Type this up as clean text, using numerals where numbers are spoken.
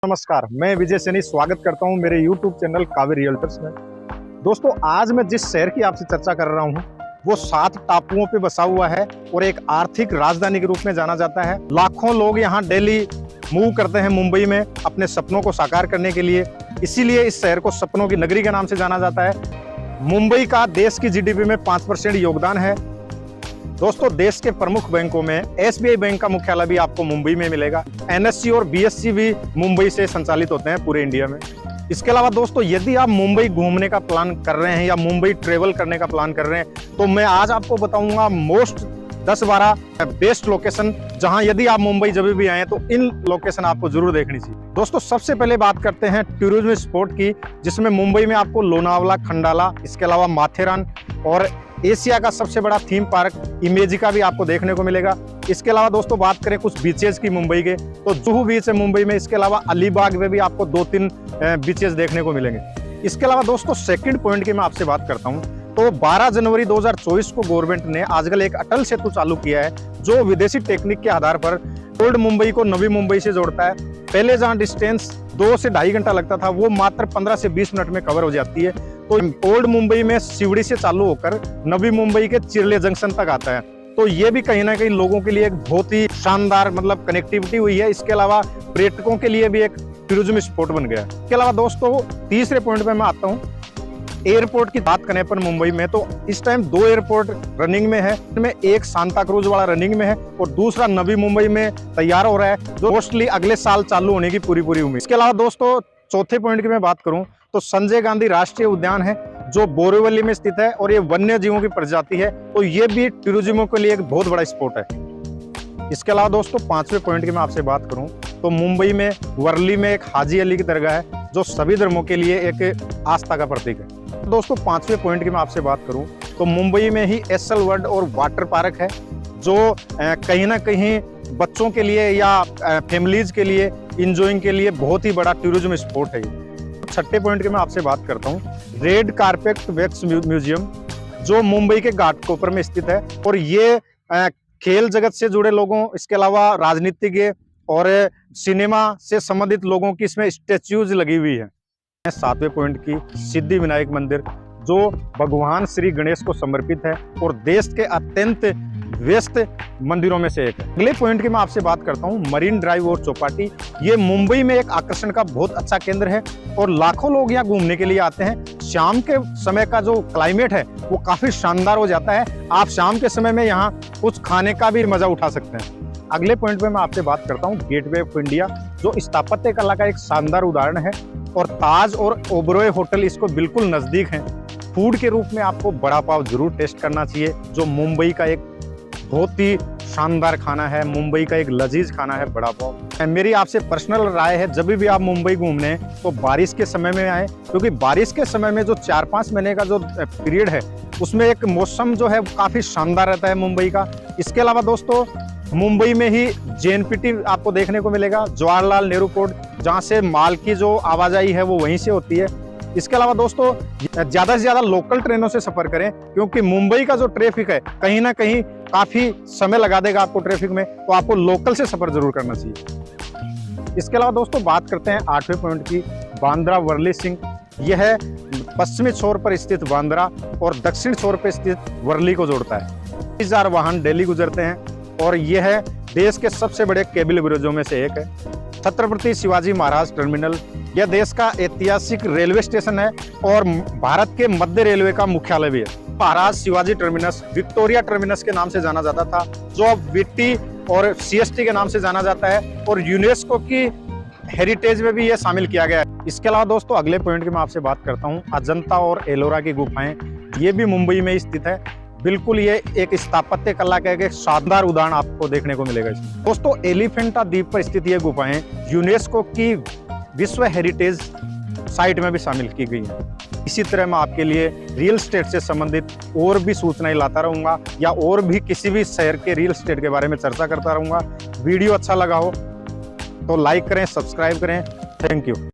नमस्कार, मैं विजय सैनी स्वागत करता हूं मेरे YouTube चैनल कावेरी रियल्टर्स में। दोस्तों, आज मैं जिस शहर की आपसे चर्चा कर रहा हूं वो 7 टापुओं पे बसा हुआ है और एक आर्थिक राजधानी के रूप में जाना जाता है। लाखों लोग यहां डेली मूव करते हैं मुंबई में अपने सपनों को साकार करने के लिए, इसीलिए इस शहर को सपनों की नगरी के नाम से जाना जाता है। मुंबई का देश की जीडीपी में 5% योगदान है। दोस्तों, देश के प्रमुख बैंकों में एसबीआई बैंक का मुख्यालय भी आपको मुंबई में मिलेगा। एनएससी और बीएससी भी मुंबई से संचालित होते हैं पूरे इंडिया में। इसके अलावा दोस्तों, यदि आप मुंबई घूमने का प्लान कर रहे हैं या मुंबई ट्रेवल करने का प्लान कर रहे हैं, तो मैं आज आपको बताऊंगा मोस्ट 10-12 बेस्ट लोकेशन, जहां यदि आप मुंबई जब भी आए तो इन लोकेशन आपको जरूर देखनी चाहिए। दोस्तों, सबसे पहले बात करते हैं टूरिज्म स्पॉट की, जिसमें मुंबई में आपको लोनावला, खंडाला, इसके अलावा माथेरान और एशिया का सबसे बड़ा थीम पार्क इमेजिका भी आपको देखने को मिलेगा। इसके अलावा दोस्तों, बात करें कुछ बीचेस की मुंबई के, तो जुहू बीच है मुंबई में। इसके अलावा अलीबाग में भी आपको 2-3 बीचेस देखने को मिलेंगे। इसके अलावा दोस्तों, सेकंड पॉइंट की मैं आपसे बात करता हूं, तो 12 जनवरी 2024 को गवर्नमेंट ने आजकल एक अटल सेतु चालू किया है, जो विदेशी टेक्निक के आधार पर ओल्ड मुंबई को नवी मुंबई से जोड़ता है। पहले जहां डिस्टेंस 2 से ढाई घंटा लगता था, वो मात्र 15 से 20 मिनट में कवर हो जाती है। तो ओल्ड मुंबई में सिवड़ी से चालू होकर नवी मुंबई के चिरले जंक्शन तक आता है। तो ये भी कहीं ना कहीं लोगों के लिए एक बहुत ही शानदार कनेक्टिविटी हुई है। इसके अलावा पर्यटकों के लिए भी एक टूरिज्म स्पॉट बन गया है। इसके अलावा दोस्तों, तीसरे पॉइंट पे मैं आता हूँ। एयरपोर्ट की बात करें पर मुंबई में, तो इस टाइम 2 एयरपोर्ट रनिंग में है। इनमें एक सांता क्रूज वाला रनिंग में है और दूसरा नवी मुंबई में तैयार हो रहा है, जो मोस्टली अगले साल चालू होने की पूरी उम्मीद। इसके अलावा दोस्तों, चौथे पॉइंट की मैं बात करूं तो संजय गांधी राष्ट्रीय उद्यान है, जो बोरीवली में स्थित है और ये वन्य जीवों की प्रजाति है, तो ये भी टूरिज्म के लिए एक बहुत बड़ा स्पॉट है। इसके अलावा दोस्तों, 5वें पॉइंट की मैं आपसे बात करूं तो मुंबई में वर्ली में एक हाजी अली की दरगाह है, जो सभी धर्मों के लिए एक आस्था का प्रतीक है। दोस्तों, 5वें पॉइंट की मैं आपसे बात करूं तो मुंबई में ही एसएल वर्ल्ड और वाटर पार्क है, जो कहीं ना कहीं बच्चों के लिए या फैमिलीज के लिए इंजॉइंग के लिए बहुत ही बड़ा टूरिज्म स्पॉट है। छठे पॉइंट की मैं आपसे बात करता हूँ, रेड कारपेट वैक्स म्यूजियम, जो मुंबई के घाटकोपर में स्थित है और ये खेल जगत से जुड़े लोगों, इसके अलावा राजनीतिज्ञ और सिनेमा से संबंधित लोगों की इसमें स्टैच्यूज लगी हुई है। 7वें पॉइंट की सिद्धि विनायक मंदिर, जो भगवान श्री गणेश को समर्पित है और देश के अत्यंत व्यस्त मंदिरों में से एक है। अगले पॉइंट की मैं आपसे बात करता हूँ, मरीन ड्राइव और चौपाटी। ये मुंबई में एक आकर्षण का बहुत अच्छा केंद्र है और लाखों लोग यहाँ घूमने के लिए आते हैं। शाम के समय का जो क्लाइमेट है वो काफी शानदार हो जाता है। आप शाम के समय में यहाँ कुछ खाने का भी मजा उठा सकते हैं। अगले पॉइंट पे मैं आपसे बात करता हूँ, गेटवे ऑफ इंडिया, जो स्थापत्य कला का एक शानदार उदाहरण है और ताज और ओबरॉय होटल इसको बिल्कुल नजदीक है। फूड के रूप में आपको बड़ा पाव जरूर टेस्ट करना चाहिए, जो मुंबई का एक बहुत ही शानदार खाना है। मुंबई का एक लजीज खाना है बड़ा पाव। मेरी आपसे पर्सनल राय है, जब भी आप मुंबई घूमने तो बारिश के समय में आए, क्योंकि बारिश के समय में जो 4-5 महीने का जो पीरियड है, उसमें एक मौसम जो है काफी शानदार रहता है मुंबई का। इसके अलावा दोस्तों, मुंबई में ही जेएनपीटी आपको देखने को मिलेगा, जवाहरलाल नेहरू पोर्ट, जहाँ से माल की जो आवाजाही है वो वहीं से होती है। इसके अलावा दोस्तों, ज्यादा से ज्यादा लोकल ट्रेनों से सफर करें, क्योंकि मुंबई का जो ट्रैफिक है कहीं ना कहीं काफी समय लगा देगा आपको ट्रैफिक में, तो आपको लोकल से सफर जरूर करना चाहिए। इसके अलावा दोस्तों, बात करते हैं 8वें पॉइंट की, बांद्रा वर्ली सिंह। यह है पश्चिमी छोर पर स्थित बांद्रा और दक्षिण छोर पर स्थित वर्ली को जोड़ता है। 30,000 वाहन डेली गुजरते हैं और यह है देश के सबसे बड़े केबल ब्रिजों में से एक है। छत्रपति शिवाजी महाराज टर्मिनल, यह देश का ऐतिहासिक रेलवे स्टेशन है और भारत के मध्य रेलवे का मुख्यालय भी है। महाराज शिवाजी टर्मिनस विक्टोरिया टर्मिनस के नाम से जाना जाता था, जो अब वीटी और सीएसटी के नाम से जाना जाता है और यूनेस्को की हेरिटेज में भी यह शामिल किया गया है। इसके अलावा दोस्तों, अगले पॉइंट की मैं आपसे बात करता हूँ, अजंता और एलोरा की गुफाएं। ये भी मुंबई में स्थित है। बिल्कुल ये एक स्थापत्य कला का एक शानदार उदाहरण आपको देखने को मिलेगा इसमें। दोस्तों, एलिफेंटा द्वीप पर स्थित ये गुफाएं यूनेस्को की विश्व हेरिटेज साइट में भी शामिल की गई है। इसी तरह मैं आपके लिए रियल एस्टेट से संबंधित और भी सूचनाएं लाता रहूंगा, या और भी किसी भी शहर के रियल एस्टेट के बारे में चर्चा करता रहूंगा। वीडियो अच्छा लगा हो तो लाइक करें, सब्सक्राइब करें। Thank you.